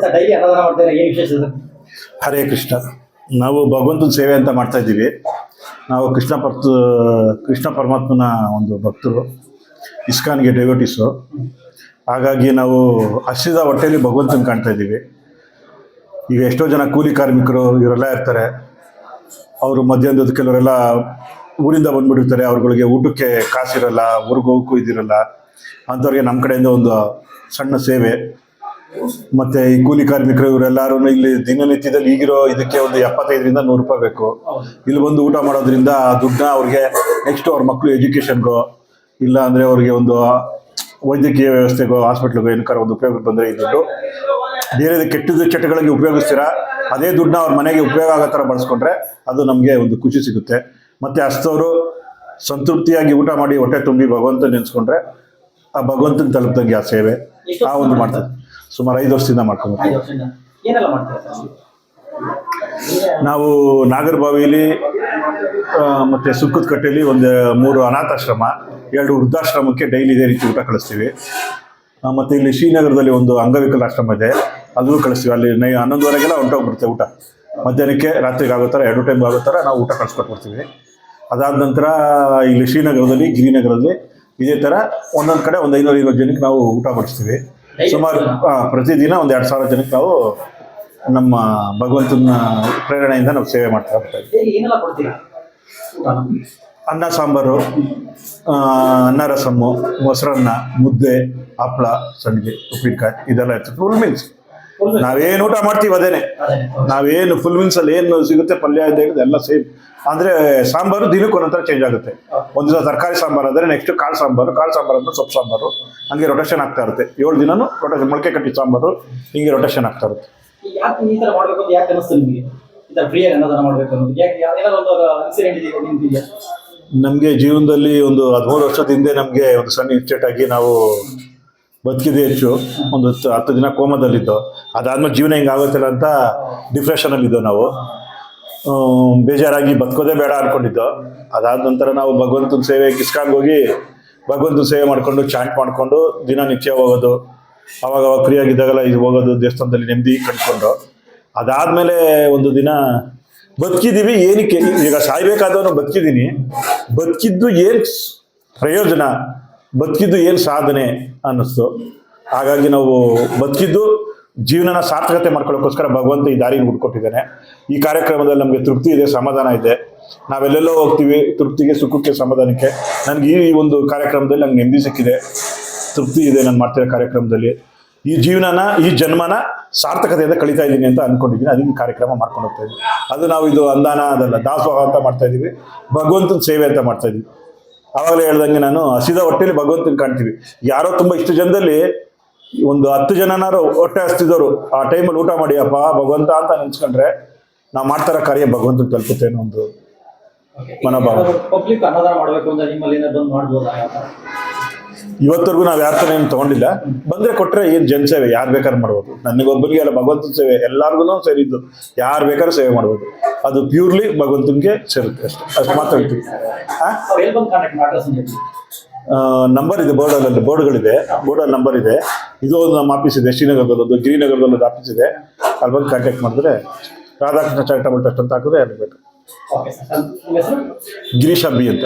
Sir daily ಅನ್ನದಾನ ಮಾಡ್ತಾರೆ, ಏನು ವಿಶೇಷ ಸರ್? ಹರೇ ಕೃಷ್ಣ. ನಾವು ಭಗವಂತನ ಸೇವೆ ಅಂತ ಮಾಡ್ತಾ ಇದ್ದೀವಿ. ನಾವು ಕೃಷ್ಣ ಪರಮಾತ್ಮನ ಒಂದು ಭಕ್ತರು, ಇಸ್ಕಾನ್ಗೆ ಡೆವೋಟಿಸು. ಹಾಗಾಗಿ ನಾವು ಹಸಿದ ಹೊಟ್ಟೆಯಲ್ಲಿ ಭಗವಂತನ ಕಾಣ್ತಾ ಇದ್ದೀವಿ. ಈಗ ಎಷ್ಟೋ ಜನ ಕೂಲಿ ಕಾರ್ಮಿಕರು ಇವರೆಲ್ಲ ಇರ್ತಾರೆ. ಅವರು ಮಧ್ಯಾಹ್ನದ ಕೆಲವರೆಲ್ಲ ಊರಿಂದ ಬಂದ್ಬಿಟ್ಟಿರ್ತಾರೆ. ಅವ್ರುಗಳಿಗೆ ಊಟಕ್ಕೆ ಕಾಸಿರಲ್ಲ, ಊರಿಗೆ ಹೋಗಕ್ಕೂ ಇದಿರಲ್ಲ. ಅಂಥವ್ರಿಗೆ ನಮ್ಮ ಕಡೆಯಿಂದ ಒಂದು ಸಣ್ಣ ಸೇವೆ. ಮತ್ತು ಈ ಕೂಲಿ ಕಾರ್ಮಿಕರು ಇವರೆಲ್ಲರೂ ಇಲ್ಲಿ ದಿನನಿತ್ಯದಲ್ಲಿ ಈಗಿರೋ ಇದಕ್ಕೆ ಒಂದು 75ರಿಂದ 100 ರೂಪಾಯಿ ಬೇಕು. ಇಲ್ಲಿ ಬಂದು ಊಟ ಮಾಡೋದ್ರಿಂದ ಆ ದುಡ್ಡನ್ನ ಅವ್ರಿಗೆ ನೆಕ್ಸ್ಟ್ ಅವ್ರ ಮಕ್ಕಳು ಎಜುಕೇಷನ್ಗೋ, ಇಲ್ಲ ಅಂದರೆ ಅವ್ರಿಗೆ ಒಂದು ವೈದ್ಯಕೀಯ ವ್ಯವಸ್ಥೆಗೋ, ಹಾಸ್ಪಿಟ್ಲಿಗೋ ಏನಕ್ಕಾರ ಒಂದು ಉಪಯೋಗಕ್ಕೆ ಬಂದರೆ ಈ ದುಡ್ಡು ಬೇರೆ ಕೆಟ್ಟದ್ದು ಚಟಗಳಿಗೆ ಉಪಯೋಗಿಸ್ತೀರಾ, ಅದೇ ದುಡ್ಡನ್ನ ಅವ್ರ ಮನೆಗೆ ಉಪಯೋಗ ಆಗೋ ಥರ ಬಳಸ್ಕೊಂಡ್ರೆ ಅದು ನಮಗೆ ಒಂದು ಖುಷಿ ಸಿಗುತ್ತೆ. ಮತ್ತು ಅಷ್ಟವರು ಸಂತೃಪ್ತಿಯಾಗಿ ಊಟ ಮಾಡಿ ಹೊಟ್ಟೆ ತುಂಬಿ ಭಗವಂತ ನೆನೆಸ್ಕೊಂಡ್ರೆ ಆ ಭಗವಂತನ ತಲುಪ್ದಂಗೆ ಆ ಸೇವೆ ಆ ಒಂದು ಮಾಡ್ತಾರೆ. ಸುಮಾರು 5 ವರ್ಷದಿಂದ ಮಾಡ್ಕೊಂಡ್ಬರ್ತೀವಿ. ನಾವು ನಾಗರಬಾವಿಲಿ ಮತ್ತು ಸುಕ್ಕದ ಕಟ್ಟೆಯಲ್ಲಿ ಒಂದು 3 ಅನಾಥಾಶ್ರಮ, 2 ವೃದ್ಧಾಶ್ರಮಕ್ಕೆ ಡೈಲಿ ಇದೇ ರೀತಿ ಊಟ ಕಳಿಸ್ತೀವಿ. ಮತ್ತು ಇಲ್ಲಿ ಶ್ರೀನಗರದಲ್ಲಿ ಒಂದು ಅಂಗವಿಕಲ ಆಶ್ರಮ ಇದೆ, ಅಲ್ಲೂ ಕಳಿಸ್ತೀವಿ. ಅಲ್ಲಿ 11:30ಗೆಲ್ಲ ಹೊಂಟೋಗ್ಬಿಡುತ್ತೆ ಊಟ. ಮಧ್ಯಾಹ್ನಕ್ಕೆ ರಾತ್ರಿಗೆ ಆಗೋ ಥರ 2 ಟೈಮ್ ಆಗೋ ಥರ ನಾವು ಊಟ ಕಳಿಸ್ಕೊಟ್ಬಿಡ್ತೀವಿ. ಅದಾದ ನಂತರ ಇಲ್ಲಿ ಶ್ರೀನಗರದಲ್ಲಿ, ಗಿರಿನಗರದಲ್ಲಿ ಇದೇ ಥರ ಒಂದೊಂದು ಕಡೆ ಒಂದು 500 ಜನಕ್ಕೆ ನಾವು ಊಟ ಬಡಿಸ್ತೀವಿ. ಸುಮಾರು ಪ್ರತಿದಿನ ಒಂದು 2,000 ಜನಕ್ಕೆ ನಾವು ನಮ್ಮ ಭಗವಂತನ ಪ್ರೇರಣೆಯಿಂದ ನಾವು ಸೇವೆ ಮಾಡ್ತಾ ಇರ್ತೀವಿ. ಅನ್ನ ಸಾಂಬಾರು, ಅನ್ನ ರಸಮ್ಮು, ಮೊಸರನ್ನ, ಮುದ್ದೆ, ಹಪ್ಪಳ, ಸಂಡಿಗೆ, ಉಪ್ಪಿನಕಾಯಿ ಇದೆಲ್ಲ ಇರ್ತದೆ. ಫುಲ್ ಮೀಲ್ಸ್ ನಾವೇನು ಊಟ ಮಾಡ್ತೀವಿ ಅದೇನೆ. ನಾವೇನು ಫುಲ್ ಮೀಲ್ಸಲ್ಲಿ ಏನು ಸಿಗುತ್ತೆ ಪಲ್ಯ ಎಲ್ಲ ಸೇಮ್. ಅಂದರೆ ಸಾಂಬಾರು ದಿನಕ್ಕೆ ಒಂದೊಂಥರ ಚೇಂಜ್ ಆಗುತ್ತೆ. ಒಂದು ದಿವಸ ತರಕಾರಿ ಸಾಂಬಾರು ಅಂದರೆ ನೆಕ್ಸ್ಟ್ ಕಾಳು ಸಾಂಬಾರು ಅಂದರೆ ಸೊಪ್ಪು ಸಾಂಬಾರು, ಹಂಗೆ ರೊಟೇಷನ್ ಆಗ್ತಾ ಇರುತ್ತೆ. 7 ದಿನನೂ ರೊಟೇಷನ್, ಮೊಳಕೆ ಕಟ್ಟಿ ಸಾಂಬಾರು ಹಿಂಗೆ ರೊಟೇಷನ್ ಆಗ್ತಾ ಇರುತ್ತೆ. ನಮಗೆ ಜೀವನದಲ್ಲಿ ಒಂದು 13 ವರ್ಷದ ಹಿಂದೆ ನಮಗೆ ಒಂದು ಸಣ್ಣ ಇನ್ಸಿಡೆಂಟ್ ಆಗಿ ನಾವು ಬದುಕಿದೆ ಹೆಚ್ಚು. ಒಂದು 10 ದಿನ ಕೋಮದಲ್ಲಿದ್ದೋ. ಅದಾದ್ಮೇಲೆ ಜೀವನ ಹಿಂಗೆ ಆಗುತ್ತಿಲ್ಲ ಅಂತ ಡಿಪ್ರೆಷನಲ್ಲಿದ್ದೋ. ನಾವು ಬೇಜಾರಾಗಿ ಬದುಕೋದೇ ಬೇಡ ಅಂದ್ಕೊಂಡಿದ್ದೋ. ಅದಾದ ನಂತರ ನಾವು ಭಗವಂತನ ಸೇವೆ ಇಸ್ಕಾನ್ಗೆ ಹೋಗಿ ಭಗವಂತನ ಸೇವೆ ಮಾಡಿಕೊಂಡು ಚಾಂಟ್ ಮಾಡಿಕೊಂಡು ದಿನನಿತ್ಯ ಹೋಗೋದು. ಅವಾಗ ಫ್ರೀಯಾಗಿದ್ದಾಗಲ್ಲ ಇದು ಹೋಗೋದು, ದೇವಸ್ಥಾನದಲ್ಲಿ ನೆಮ್ಮದಿ ಕಂಡುಕೊಂಡು. ಅದಾದಮೇಲೆ ಒಂದು ದಿನ ಬದುಕಿದ್ದೀವಿ ಏನಕ್ಕೆ, ಈಗ ಸಾಯ್ಬೇಕಾದವನು ಬದುಕಿದ್ದೀನಿ, ಬದುಕಿದ್ದು ಏನು ಪ್ರಯೋಜನ, ಬದುಕಿದ್ದು ಏನು ಸಾಧನೆ ಅನ್ನಿಸ್ತು. ಹಾಗಾಗಿ ನಾವು ಬದುಕಿದ್ದು ಜೀವನನ ಸಾರ್ಥಕತೆ ಮಾಡ್ಕೊಳ್ಳೋಕ್ಕೋಸ್ಕರ ಭಗವಂತ ಈ ದಾರಿನ ಹುಡ್ಕೊಟ್ಟಿದ್ದಾನೆ. ಈ ಕಾರ್ಯಕ್ರಮದಲ್ಲಿ ನಮಗೆ ತೃಪ್ತಿ ಇದೆ, ಸಮಾಧಾನ ಇದೆ. ನಾವೆಲ್ಲೆಲ್ಲೋ ಹೋಗ್ತೀವಿ ತೃಪ್ತಿಗೆ, ಸುಖಕ್ಕೆ, ಸಮಾಧಾನಕ್ಕೆ. ನನಗೆ ಈ ಒಂದು ಕಾರ್ಯಕ್ರಮದಲ್ಲಿ ನಂಗೆ ನೆಮ್ಮದಿ ಸಿಕ್ಕಿದೆ, ತೃಪ್ತಿ ಇದೆ. ನಾನು ಮಾಡ್ತಿರೋ ಕಾರ್ಯಕ್ರಮದಲ್ಲಿ ಈ ಜೀವನನ, ಈ ಜನ್ಮನ ಸಾರ್ಥಕತೆಯಿಂದ ಕಳೀತಾ ಇದ್ದೀನಿ ಅಂತ ಅಂದ್ಕೊಂಡಿದ್ದೀನಿ. ಅದಕ್ಕೆ ಕಾರ್ಯಕ್ರಮ ಮಾಡ್ಕೊಂಡು ಹೋಗ್ತಾ ಇದ್ದೀವಿ. ಅದು ನಾವು ಇದು ಅಂದಾನ ಅದಲ್ಲ, ದಾಸೋಹ ಅಂತ ಮಾಡ್ತಾ ಇದ್ದೀವಿ, ಭಗವಂತನ ಸೇವೆ ಅಂತ ಮಾಡ್ತಾ ಇದ್ದೀವಿ. ಆವಾಗಲೇ ಹೇಳ್ದಂಗೆ ನಾನು ಹಸಿದ ಹೊಟ್ಟೆಯಲ್ಲಿ ಭಗವಂತನ ಕಾಣ್ತೀವಿ. ಯಾರೋ ತುಂಬ ಇಷ್ಟು ಜನದಲ್ಲಿ ಒಂದು 10 ಜನನಾರು ಹೊಟ್ಟೆ ಹಸ್ತಿದ್ದವರು ಆ ಟೈಮಲ್ಲಿ ಊಟ ಮಾಡಿ ಅಪ್ಪ ಭಗವಂತ ಅಂತ ನೆನ್ಸ್ಕೊಂಡ್ರೆ ನಾವು ಮಾಡ್ತಾರ ಕಾರ್ಯ ಭಗವಂತನ ತಲುಪುತ್ತೆ ಅನ್ನೋ ಒಂದು ಮನೋಭಾವ. ಇವತ್ತರೆಗೂ ನಾವು ಯಾರ ಥರ ಏನು ತೊಗೊಂಡಿಲ್ಲ. ಬಂದರೆ ಕೊಟ್ಟರೆ ಏನು ಜನಸೇವೆ ಯಾರು ಬೇಕಾದ್ರೂ ಮಾಡ್ಬೋದು. ನನಗೊಬ್ಬರಿಗೆ ಅಲ್ಲ, ಭಗವಂತನ ಸೇವೆ ಎಲ್ಲರಿಗೂ ಸೇರಿದ್ದು. ಯಾರು ಬೇಕಾದ್ರೂ ಸೇವೆ ಮಾಡ್ಬೋದು. ಅದು ಪ್ಯೂರ್ಲಿ ಭಗವಂತನಿಗೆ ಸೇರುತ್ತೆ, ಅಷ್ಟು ಮಾತ್ರ ಹೇಳ್ತೀವಿ. ನಂಬರ್ ಇದೆ, ಬೋರ್ಡ್ಗಳಿದೆ, ಬೋರ್ಡಲ್ಲಿ ನಂಬರ್ ಇದೆ. ಇದು ಒಂದು ನಮ್ಮ ಆಫೀಸ್ ಇದೆ, ಶ್ರೀನಗರದಲ್ಲೊಂದು, ಗಿರಿನಗರದಲ್ಲೊಂದು ಆಫೀಸ್ ಇದೆ. ಅಲ್ಲಿ ಬಂದು ಕಾಂಟ್ಯಾಕ್ಟ್ ಮಾಡಿದ್ರೆ ರಾಧಾಕೃಷ್ಣ ಚಾರಿಟಬಲ್ ಟ್ರಸ್ಟ್ ಅಂತ ಹಾಕಿದ್ರೆ ಅಲ್ಲಿ ಬೇಕು. ಗಿರೀಶ್ ಅಬ್ಬಿ ಅಂತ.